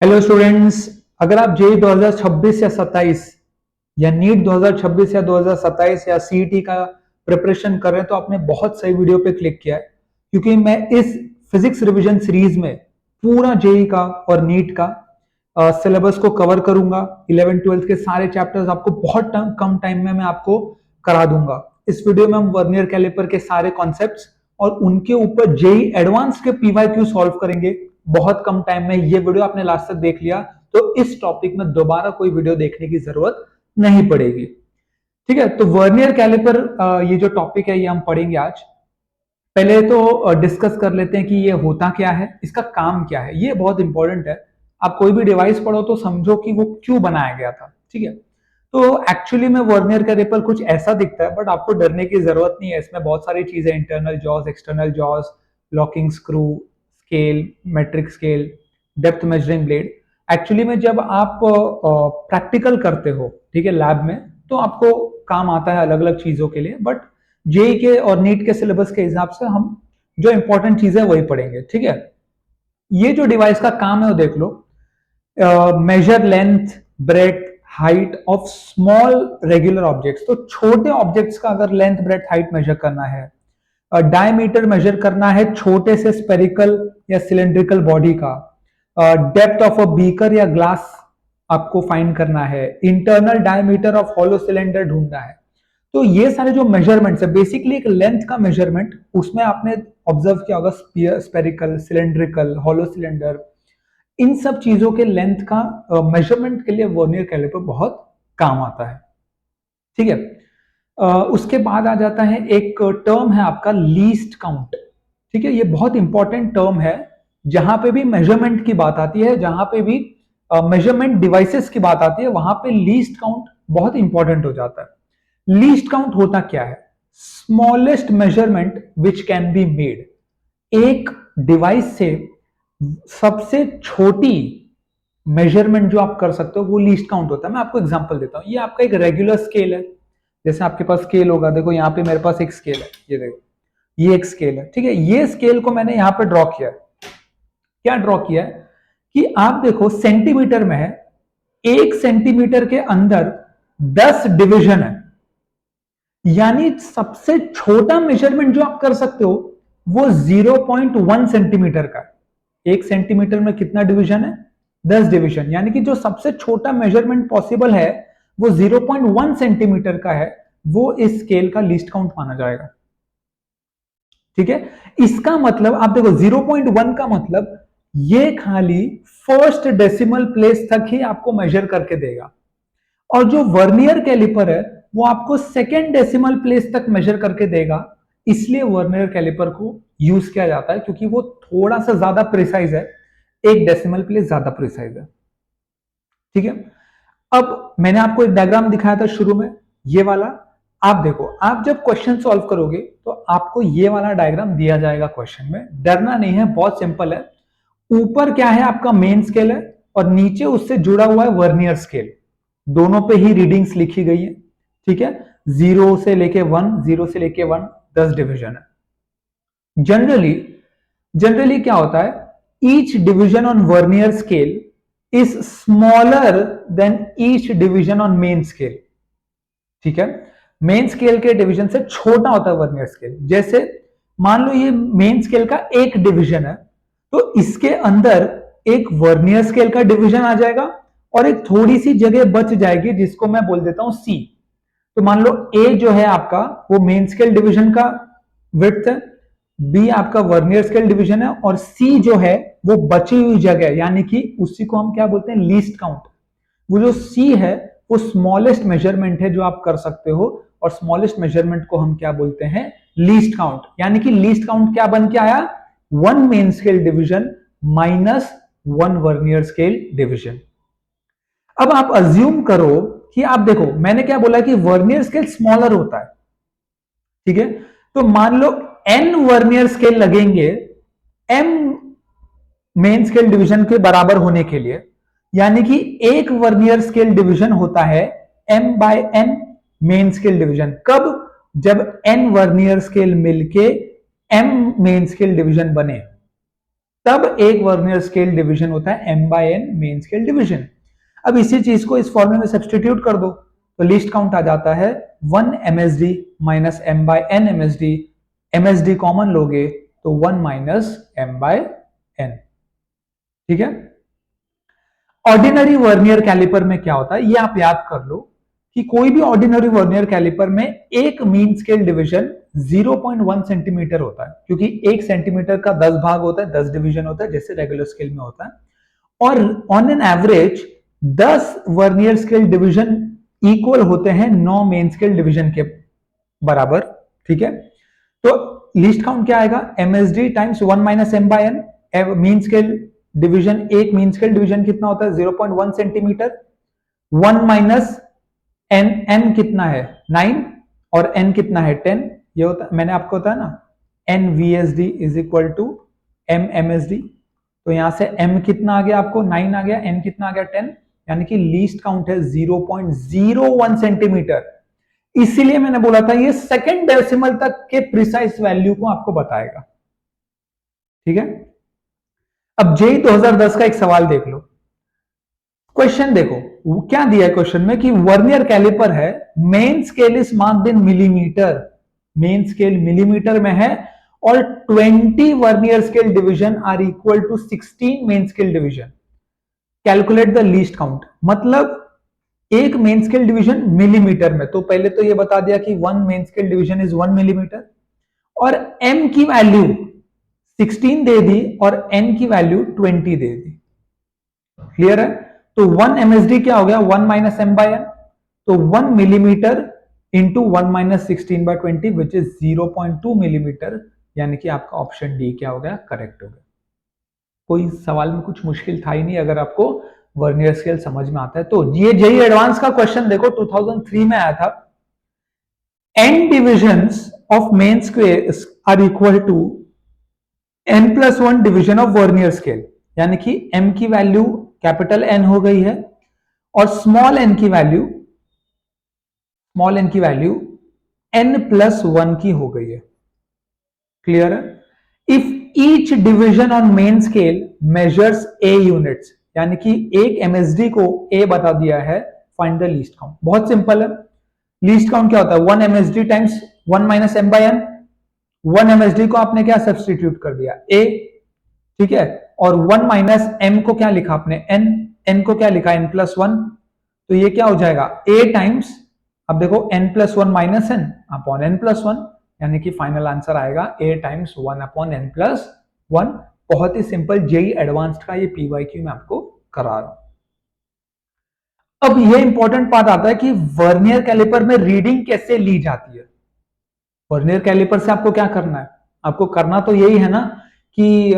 Hello students. अगर आप JEE 2026 या 27 या नीट 2026 या 2027 या सीईटी का प्रिपरेशन कर रहे हैं तो आपने बहुत सही वीडियो पे क्लिक किया है, क्योंकि मैं इस फिजिक्स रिवीजन सीरीज में पूरा जेई का और नीट का सिलेबस को कवर करूंगा। 11th 12th के सारे चैप्टर्स आपको बहुत कम टाइम में मैं आपको करा दूंगा। इस वीडियो में हम वर्नियर कैलिपर के सारे कॉन्सेप्ट्स और उनके ऊपर जेई एडवांस के पीवाईक्यू सॉल्व करेंगे बहुत कम टाइम में। ये वीडियो आपने लास्ट तक देख लिया तो इस टॉपिक में दोबारा कोई वीडियो देखने की जरूरत नहीं पड़ेगी। ठीक है, तो वर्नियर कैलिपर ये जो टॉपिक है ये हम पढ़ेंगे आज। पहले तो डिस्कस कर लेते हैं कि ये होता क्या है, इसका काम क्या है। ये बहुत इंपॉर्टेंट है। आप कोई भी डिवाइस पढ़ो तो समझो कि वो क्यों बनाया गया था। ठीक है, तो एक्चुअली में वर्नियर कैलिपर कुछ ऐसा दिखता है, बट आपको डरने की जरूरत नहीं है। इसमें बहुत सारी चीजें, internal jaws, external jaws, locking screw, scale, metric scale, depth measuring blade. Actually में जब आप प्रैक्टिकल करते हो, ठीक है, लैब में, तो आपको काम आता है अलग अलग चीजों के लिए। बट जेई के और नीट के सिलेबस के हिसाब से हम जो इंपॉर्टेंट चीजें वही पढ़ेंगे। ठीक है, ये जो डिवाइस का काम है वो देख लो। Major length, breadth, height of small regular objects. तो छोटे ऑब्जेक्ट्स का अगर लेंथ, ब्रेथ, हाइट मेजर करना है, डायमीटर मेजर करना है छोटे से स्पेरिकल या सिलेंड्रिकल बॉडी का, डेप्थ ऑफ अ बीकर या ग्लास आपको फाइंड करना है, internal diameter of hollow cylinder ढूंढना है। तो ये सारे जो मेजरमेंट्स है, बेसिकली एक लेंथ का मेजरमेंट, उसमें आपने ऑब्जर्व किया होगा स्पेरिकल, सिलेंड्रिकल, हॉलो सिलेंडर, इन सब चीजों के लेंथ का मेजरमेंट के लिए वर्नियर कैलिपर बहुत काम आता है। ठीक है, उसके बाद आ जाता है एक टर्म है आपका लीस्ट काउंट। ठीक है, ये बहुत इंपॉर्टेंट टर्म है। जहां पे भी मेजरमेंट की बात आती है, जहां पे भी मेजरमेंट डिवाइसेस की बात आती है, वहां पे लीस्ट काउंट बहुत इंपॉर्टेंट हो जाता है। लीस्ट काउंट होता क्या है? Smallest measurement which can be made. एक डिवाइस से सबसे छोटी मेजरमेंट जो आप कर सकते हो वो लीस्ट काउंट होता है। मैं आपको एग्जांपल देता हूं। ये आपका एक रेगुलर स्केल है। जैसे आपके पास स्केल होगा, देखो यहाँ पे मेरे पास एक स्केल है, ये देखो, ये एक स्केल है। ठीक है, ये स्केल को मैंने यहाँ पे ड्रॉ किया है। क्या ड्रॉ किया है कि आप देखो सेंटीमीटर में है, 1 सेंटीमीटर के अंदर 10 डिवीजन है। यानी सबसे छोटा मेजरमेंट जो आप कर सकते हो वो 0.1 सेंटीमीटर का है। 1 सेंटीमीटर में कितना डिवीजन है? 10 डिवीजन। यानी कि जो सबसे छोटा मेजरमेंट पॉसिबल है वो 0.1 सेंटीमीटर का है, वो इस स्केल का लीस्ट काउंट माना जाएगा। ठीक है, इसका मतलब आप देखो 0.1 का मतलब ये खाली फर्स्ट डेसिमल प्लेस तक ही आपको मेजर करके देगा, और जो वर्नियर कैलिपर है वो आपको सेकेंड डेसिमल प्लेस तक मेजर करके देगा। इसलिए वर्नियर कैलिपर को यूज किया जाता है, क्योंकि वो थोड़ा सा ज्यादा प्रिसाइज है, 1 डेसिमल प्लेस ज्यादा प्रिसाइज है। ठीक है, अब मैंने आपको एक डायग्राम दिखाया था शुरू में, ये वाला। आप देखो, आप जब क्वेश्चन सॉल्व करोगे तो आपको ये वाला डायग्राम दिया जाएगा क्वेश्चन में। डरना नहीं है, बहुत सिंपल है। ऊपर क्या है? आपका मेन स्केल है, और नीचे उससे जुड़ा हुआ है वर्नियर स्केल। दोनों पे ही रीडिंग्स लिखी गई है। ठीक है, 0 से लेके 1, 0 से लेके 1, 10 डिवीजन है। जनरली जनरली क्या होता है? Each division on vernier scale is smaller than each division on main scale. ठीक है, मेन स्केल के डिवीजन से छोटा होता है वर्नियर स्केल। जैसे मान लो ये मेन स्केल का एक डिवीजन है, तो इसके अंदर एक वर्नियर स्केल का डिवीजन आ जाएगा, और एक थोड़ी सी जगह बच जाएगी जिसको मैं बोल देता हूं सी। तो मान लो ए जो है आपका वो मेन स्केल डिवीजन का विड्थ है, बी आपका वर्नियर स्केल डिवीजन है, और सी जो है वो बची हुई जगह, यानी कि उसी को हम क्या बोलते हैं? Least count. वो जो सी है वो स्मॉलेस्ट मेजरमेंट है जो आप कर सकते हो, और स्मॉलेस्ट मेजरमेंट को हम क्या बोलते हैं? Least count. यानी कि लीस्ट काउंट क्या बन के आया? 1 main scale division minus 1 vernier scale division. अब आप अज्यूम करो कि आप देखो, मैंने क्या बोला कि वर्नियर स्केल स्मॉलर होता है। ठीक है, तो मान लो n वर्नियर स्केल लगेंगे m मेन स्केल डिवीजन के बराबर होने के लिए। यानी कि एक वर्नियर स्केल डिवीजन होता है m/n मेन स्केल डिवीजन। कब? जब n वर्नियर स्केल मिलके m मेन स्केल डिवीजन बने, तब एक वर्नियर स्केल डिवीजन होता है m/n मेन स्केल डिवीजन। अब इसी चीज को इस फॉर्मूले में सब्स्टिट्यूट कर दो तो लीस्ट काउंट आ जाता है 1 MSD minus m/n MSD, MSD common लोगे तो 1 माइनस m/n। ठीक है। ऑर्डिनरी वर्नियर कैलिपर में क्या होता है ये आप याद कर लो कि कोई भी ऑर्डिनरी वर्नियर कैलिपर में एक मीन स्केल डिवीजन 0.1 सेंटीमीटर होता है, क्योंकि 1 सेंटीमीटर का 10 भाग होता है, 10 डिवीजन होता है जैसे रेगुलर स्केल में होता है। और on an average 10 vernier scale division equal होते हैं 9 मेन स्केल डिवीजन के बराबर। ठीक है। तो लीस्ट काउंट क्या आएगा, MSD times 1 minus m/n। Mean scale division, एक मीन स्केल डिवीजन कितना होता है 0.1 सेंटीमीटर, 1 माइनस n कितना है 9 और n कितना है 10। ये होता है, मैंने आपको बताया ना n VSD is equal to m MSD। तो यहां से m कितना आ गया आपको 9 आ गया, n कितना आ गया 10, यानी कि लीस्ट काउंट है 0.01 सेंटीमीटर। इसीलिए मैंने बोला था ये सेकंड डेसिमल तक के प्रिसाइज वैल्यू को आपको बताएगा। ठीक है। अब जेई 2010 का एक सवाल देख लो। क्वेश्चन देखो क्या दिया है क्वेश्चन में कि वर्नियर कैलिपर है, main scale is marked in millimetre, main scale millimetre में है और 20 vernier scale division are equal to 16 main scale division. Calculate the least count, मतलब एक मेन स्केल डिवीजन मिलीमीटर में, तो पहले तो ये बता दिया कि 1 main scale division is 1 millimetre और m की वैल्यू 16 दे दी और n की वैल्यू 20 दे दी। क्लियर है। तो 1 MSD क्या हो गया 1 माइनस m/n, तो 1 millimetre into 1 minus 16/20 which is 0.2 millimetre, यानी कि आपका ऑप्शन डी क्या हो गया करेक्ट हो गया। कोई सवाल में कुछ मुश्किल था ही नहीं अगर आपको वर्नियर स्केल समझ में आता है तो। ये जेईई एडवांस का क्वेश्चन देखो 2003 में आया था। n divisions of main scale are equal to n+1 division of vernier scale, यानी कि m की वैल्यू कैपिटल N हो गई है और स्मॉल n की वैल्यू n+1 की हो गई है। क्लियर है। If each division on main scale measures a units, यानी कि एक MSD को a बता दिया है, फाइंड द लीस्ट काउंट। बहुत सिंपल है। लीस्ट काउंट क्या होता है 1 MSD times 1 minus m/n। 1 MSD को आपने क्या सब्स्टिट्यूट कर दिया a, ठीक है, और 1 माइनस m को क्या लिखा आपने n को क्या लिखा n+1, तो ये क्या हो जाएगा a टाइम्स, अब देखो n+1 minus n upon n+1, यानी कि फाइनल आंसर आएगा a टाइम्स 1 अपॉन n+1। बहुत ही सिंपल, जेईई एडवांस्ड का ये PYQ मैं आपको करा रहा हूं। अब ये इंपॉर्टेंट बात आता है कि वर्नियर कैलिपर में रीडिंग कैसे ली जाती है। वर्नियर कैलिपर से आपको क्या करना है, आपको करना तो यही है ना कि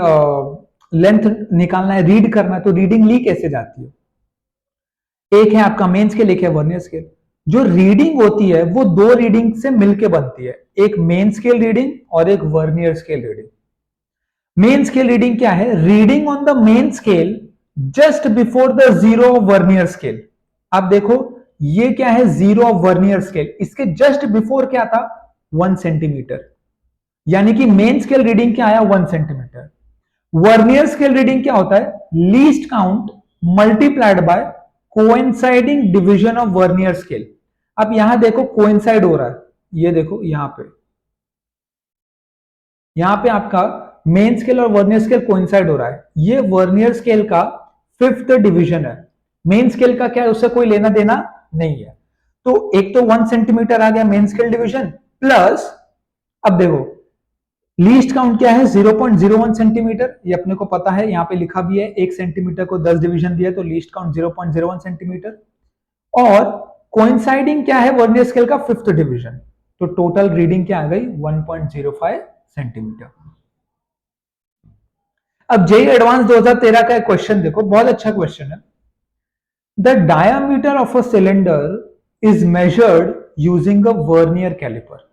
लेंथ निकालना है, रीड करना है, तो रीडिंग ली कैसे जाती है। एक है आपका मेन स्केल, एक है वर्नियर स्केल। जो रीडिंग होती है वो दो रीडिंग से मिलकर बनती है, एक मेन स्केल रीडिंग और एक vernier scale reading. Main scale reading क्या है, reading on the main scale just before the zero of vernier scale. आप देखो ये क्या है जीरो ऑफ वर्नियर स्केल, इसके जस्ट बिफोर क्या था 1 सेंटीमीटर, यानी कि मेन स्केल रीडिंग क्या आया 1 सेंटीमीटर। वर्नियर स्केल रीडिंग क्या होता है least count multiplied by coinciding division of vernier scale. अब यहां देखो कोइंसाइड हो रहा है, ये देखो यहां पे आपका मेन स्केल और वर्नियर स्केल कोइंसाइड हो रहा है। ये वर्नियर स्केल का 5th डिवीजन है, मेन स्केल का क्या है उससे कोई लेना देना नहीं है। तो एक तो 1 सेंटीमीटर आ गया मेन स्केल डिवीजन, प्लस अब देखो लीस्ट काउंट क्या है 0.01 सेंटीमीटर, ये अपने को पता है, यहां पे लिखा भी है 1 सेंटीमीटर को 10 डिवीजन दिया तो लीस्ट काउंट 0.01 सेंटीमीटर। और कोइंसाइडिंग क्या है वर्नियर स्केल का 5th डिवीजन, तो टोटल रीडिंग क्या आ गई 1.05 सेंटीमीटर। अब जेईई एडवांस 2013 का एक क्वेश्चन देखो, बहुत अच्छा क्वेश्चन है। The diameter of a cylinder is measured using a vernier calliper.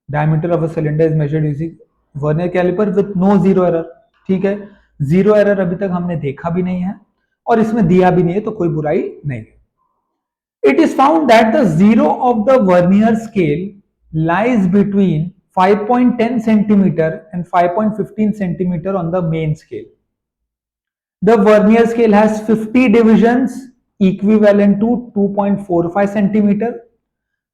Diameter of a cylinder is measured using vernier calliper with no zero error. ठीक है, जीरो एरर अभी तक हमने देखा भी नहीं है और इसमें दिया भी नहीं है, तो कोई बुराई नहीं है। It is found that the zero of the vernier scale lies between 5.10 centimetre and 5.15 centimetre on the main scale. The vernier scale has 50 divisions equivalent to 2.45 centimeter.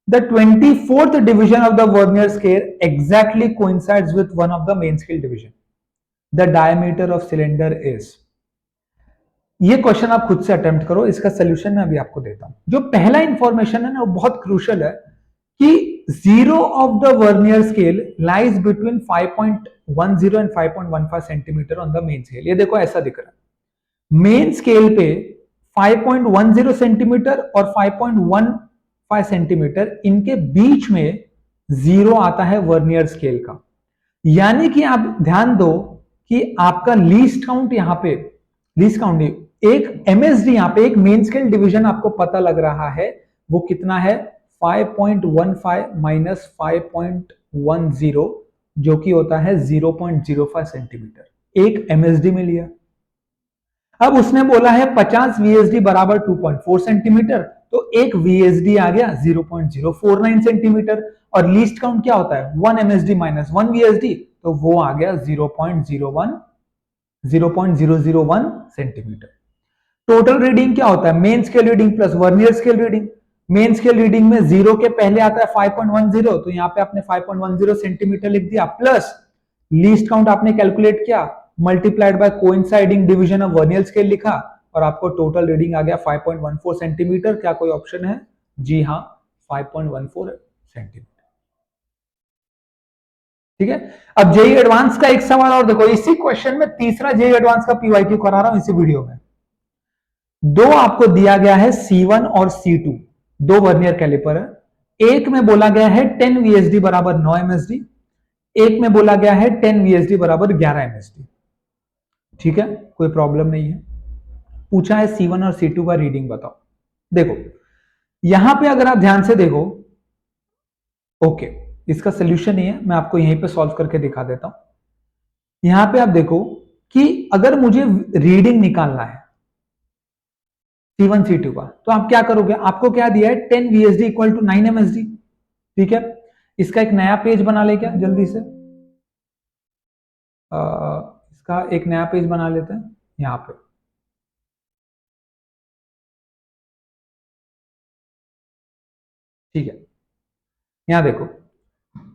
The 24th division of the vernier scale exactly coincides with one of the main scale division. The diameter of cylinder is. ये question आप खुद से attempt करो, इसका solution मैं अभी आपको देता हूं। जो पहला इंफॉर्मेशन है ना, वो बहुत क्रूशियल है कि zero of the vernier scale lies between 5.10 and 5.15 centimetre on the main scale. ये देखो ऐसा दिख रहा है, मेन स्केल पे 5.10 सेंटीमीटर और 5.15 सेंटीमीटर, इनके बीच में जीरो आता है वर्नियर स्केल का। यानी कि आप ध्यान दो कि आपका लीस्ट काउंट यहां पे, लीस्ट काउंट नहीं, एक एमएसडी यहां पे, एक मेन स्केल डिवीजन आपको पता लग रहा है, वो कितना है 5.15 माइनस 5.10, जो कि होता है 0.05 सेंटीमीटर। एक एमएसडी में लिया। अब उसने बोला है 50 वीएसडी बराबर 2.4 सेंटीमीटर, तो एक वीएसडी आ गया 0.049 सेंटीमीटर। और लीस्ट काउंट क्या होता है 1 एमएसडी माइनस 1 वीएसडी, तो वो आ गया 0.001 सेंटीमीटर। टोटल रीडिंग क्या होता है main scale reading plus vernier scale reading. Main scale reading में जीरो के पहले आता है 5.10, तो यहां पे आपने 5.10 सेंटीमीटर लिख दिया, प्लस लीस्ट काउंट आपने कैलकुलेट किया, multiplied by coinciding division of vernier scale लिखा, और आपको टोटल रीडिंग आ गया 5.14 सेंटीमीटर। क्या कोई ऑप्शन है? जी हाँ, 5.14 सेंटीमीटर। ठीक है। अब जेई एडवांस का एक सवाल और देखो, इसी क्वेश्चन में तीसरा जेई एडवांस का पीवाईक्यू करा रहा हूं इसी वीडियो में। दो आपको दिया गया है C1 और C2, दो वर्नियर कैलिपर है। एक में बोला गया है 10 वीएसडी बराबर 9 एमएसडी, एक में बोला गया है 10 वीएसडी बराबर 11 एमएसडी। ठीक है, कोई प्रॉब्लम नहीं है। पूछा है C1 और C2 का रीडिंग बताओ। देखो यहां पे अगर आप ध्यान से देखो, ओके, इसका सोल्यूशन ही है, मैं आपको यहीं पे सॉल्व करके दिखा देता हूं। यहां पे आप देखो कि अगर मुझे रीडिंग निकालना है C1 C2 का, तो आप क्या करोगे, आपको क्या दिया है 10 VSD इक्वल टू 9 MSD। ठीक है, इसका एक नया पेज बना ले क्या जल्दी से, इसका एक नया पेज बना लेते हैं यहां पे। ठीक है, यहां देखो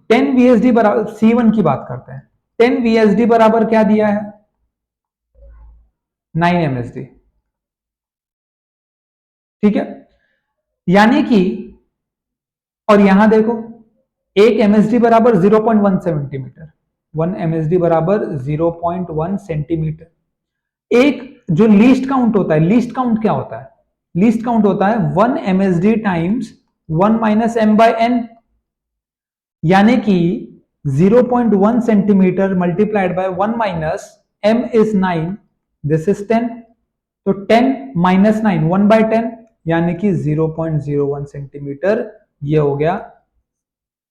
10 VSD बराबर, C1 की बात करते हैं, 10 VSD बराबर क्या दिया है 9 MSD। ठीक है, यानी कि, और यहां देखो एक एमएसडी बराबर 0.1 सेंटीमीटर, 1 एमएसडी बराबर 0.1 सेंटीमीटर। एक जो लीस्ट काउंट होता है, लीस्ट काउंट क्या होता है, लीस्ट काउंट होता है 1 MSD times 1 minus M by N, यानी कि 0.1 centimetre multiplied by 1 minus M is 9, this is 10, तो 10 माइनस 9 1 बाय 10, यानी कि 0.01 सेंटीमीटर। ये हो गया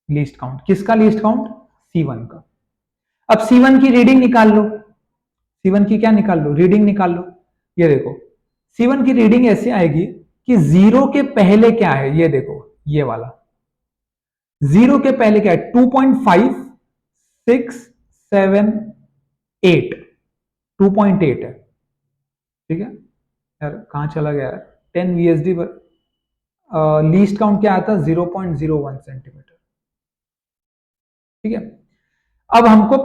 लीस्ट काउंट। किसका लीस्ट काउंट? C1 का। अब C1 की रीडिंग निकाल लो, C1 की क्या निकाल लो, रीडिंग निकाल लो। ये देखो C1 की रीडिंग ऐसे आएगी कि जीरो के पहले क्या है, ये देखो ये वाला जीरो के पहले क्या है 2.5 6 7 8, 2.8 है। ठीक है यार, कहां चला गया यार, 10 VSD पर लीस्ट काउंट क्या आता है 0.01 सेंटीमीटर। ठीक है, अब हमको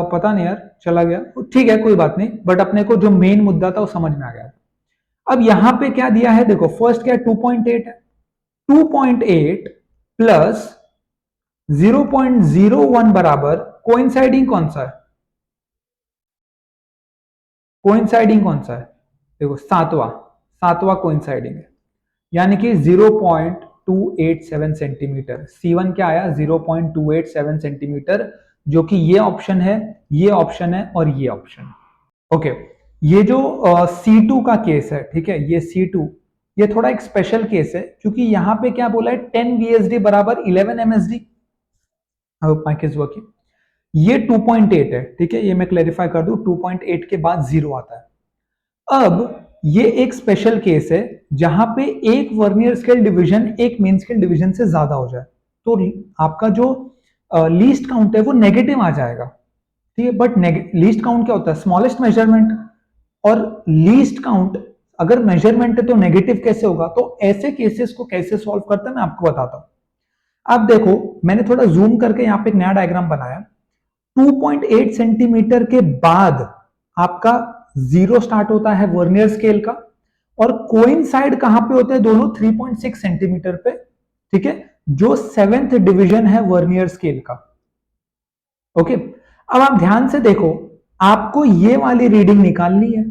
पता नहीं यार, चला गया, ठीक है कोई बात नहीं, बट अपने को जो मेन मुद्दा था वो समझ में आ गया। अब यहां पे क्या दिया है देखो, फर्स्ट क्या है 2.8 है, 2.8 प्लस 0.01 बराबर कोइंसाइडिंग कौन सा है, कोइंसाइडिंग कौन सा है, देखो सातवां, सातवां कोइंसाइडिंग है, यानी कि 0.287 सेंटीमीटर। C1 क्या आया 0.287 सेंटीमीटर, जो कि ये ऑप्शन है, ये ऑप्शन है और ये ऑप्शन है। ओके, ये जो C2 का केस है, ठीक है, ये C2, ये थोड़ा एक स्पेशल केस है, क्योंकि यहां पे क्या बोला है 10 VSD बराबर 11 MSD। Mic is working. ये 2.8 है, ठीक है, ये मैं क्लैरिफाई कर दूं, 2.8 के बाद जीरो आता है। अब ये एक स्पेशल केस है जहां पे एक वर्नियर स्केल डिवीजन एक मेन स्केल डिवीजन से ज्यादा हो जाए, तो आपका जो लीस्ट काउंट है वो नेगेटिव आ जाएगा। ठीक है, बट लीस्ट काउंट क्या होता है, स्मॉलेस्ट मेजरमेंट, और लीस्ट काउंट अगर मेजरमेंट है तो नेगेटिव कैसे होगा, तो ऐसे केसेस को कैसे सॉल्व करते हैं मैं आपको बताता हूं। अब देखो मैंने थोड़ा जूम करके यहां पे एक नया डायग्राम बनाया। 2.8 सेंटीमीटर के बाद आपका जीरो स्टार्ट होता है वर्नियर स्केल का, और कोइंसाइड कहां पे होते हैं दोनों, 3.6 सेंटीमीटर पे, ठीक है, जो 7th डिवीजन है वर्नियर स्केल का। ओके, अब आप ध्यान से देखो, आपको ये वाली रीडिंग निकालनी है,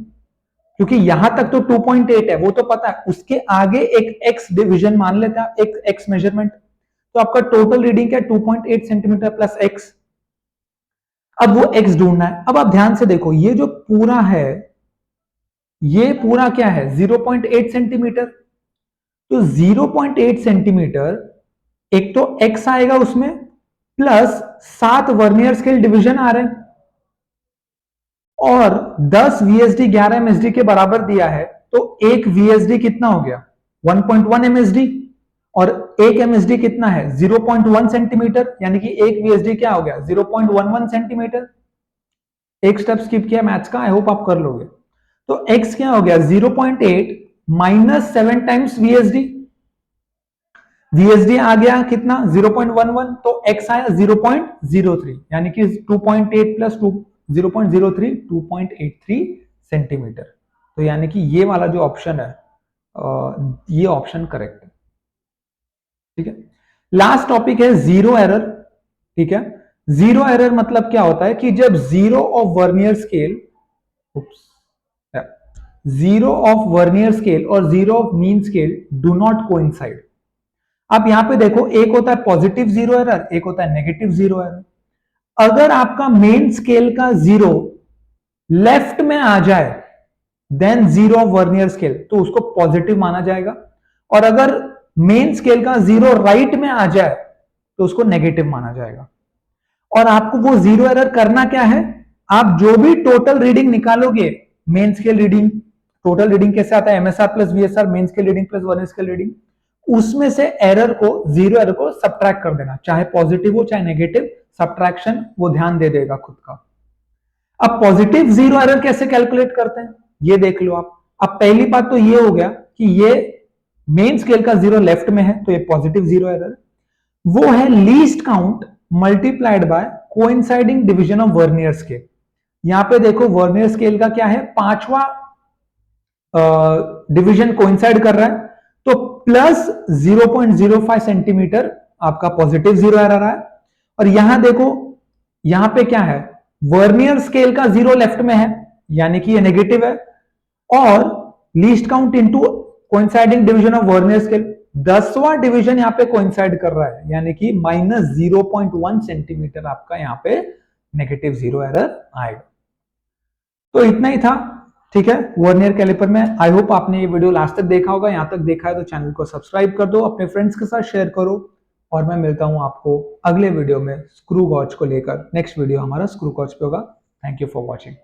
क्योंकि यहां तक तो 2.8 है वो तो पता है, उसके आगे एक एक्स डिवीजन मान लेते हैं, एक एक्स मेजरमेंट, तो आपका टोटल रीडिंग क्या है, 2.8 सेंटीमीटर प्लस एक्स। अब वो एक्स ढूंढना है। अब आप ध्यान से देखो, ये जो पूरा है, ये पूरा क्या है, 0.8 सेंटीमीटर। तो 0.8 सेंटीमीटर, एक तो एक्स आएगा उसमें, प्लस 7 वर्नियर स्केल डिवीजन आ रहे हैं, और 10 वीएसडी 11 एमएसडी के बराबर दिया है, तो एक वीएसडी कितना हो गया, 1.1 एमएसडी, और एक एमएसडी कितना है, 0.1 सेंटीमीटर, यानी कि एक वीएसडी क्या हो गया, 0.11 सेंटीमीटर। एक स्टेप स्किप किया मैथ्स का, आई होप आप कर लोगे। तो x क्या हो गया, 0.8 माइनस 7 टाइम्स वीएसडी, वीएसडी आ गया कितना, 0.11, तो x आया 0.03, यानी कि 2.8 प्लस 0.03 2.83 सेंटीमीटर। तो यानी कि ये वाला जो ऑप्शन है, ये ऑप्शन करेक्ट है, ठीक है। लास्ट टॉपिक है जीरो एरर, ठीक है। जीरो एरर मतलब क्या होता है कि जब zero of vernier scale, zero of vernier scale और zero of main scale do not coincide. आप यहां पे देखो, एक होता है पॉजिटिव जीरो एरर, एक होता है नेगेटिव जीरो एरर। अगर आपका मेन स्केल का जीरो लेफ्ट में आ जाए than zero of vernier scale, तो उसको पॉजिटिव माना जाएगा, और अगर मेन स्केल का जीरो राइट में आ जाए तो उसको नेगेटिव माना जाएगा। और आपको वो जीरो एरर करना क्या है, आप जो भी टोटल रीडिंग निकालोगे, main scale reading, total reading कैसे आता है, MSR plus VSR, main scale reading plus vernier scale reading, उसमें से एरर को, जीरो एरर को सब्ट्रैक्ट कर देना, चाहे पॉजिटिव हो चाहे नेगेटिव, सब्ट्रैक्शन वो ध्यान दे देगा खुद का। अब पॉजिटिव जीरो एरर कैसे कैलकुलेट करते हैं ये देख लो आप। अब पहली बात तो ये हो गया कि ये मेन स्केल का जीरो लेफ्ट में है, तो ये पॉजिटिव जीरो एरर, वो है least count multiplied by coinciding division of vernier scale. यहां पे देखो वर्नियर स्केल का क्या है, पांचवा डिवीजन कोइंसाइड कर रहा है, तो प्लस 0.05 सेंटीमीटर आपका पॉजिटिव जीरो एरर है। और यहां देखो, यहां पे क्या है, वर्नियर स्केल का जीरो लेफ्ट में है, यानी कि ये नेगेटिव है, और least count into coinciding division of vernier scale, 10वां डिवीजन यहां पे कोइंसाइड कर रहा है, यानी कि माइनस 0.1 सेंटीमीटर आपका यहां पे नेगेटिव जीरो एरर आएगा। तो इतना ही था, ठीक है, वर्नियर कैलिपर में। आई होप आपने ये वीडियो लास्ट तक देखा होगा, यहां तक देखा है तो चैनल को सब्सक्राइब कर दो, अपने फ्रेंड्स के साथ शेयर करो, और मैं मिलता हूं आपको अगले वीडियो में स्क्रू गॉज को लेकर। नेक्स्ट वीडियो हमारा स्क्रू गॉज पे होगा। Thank you for watching.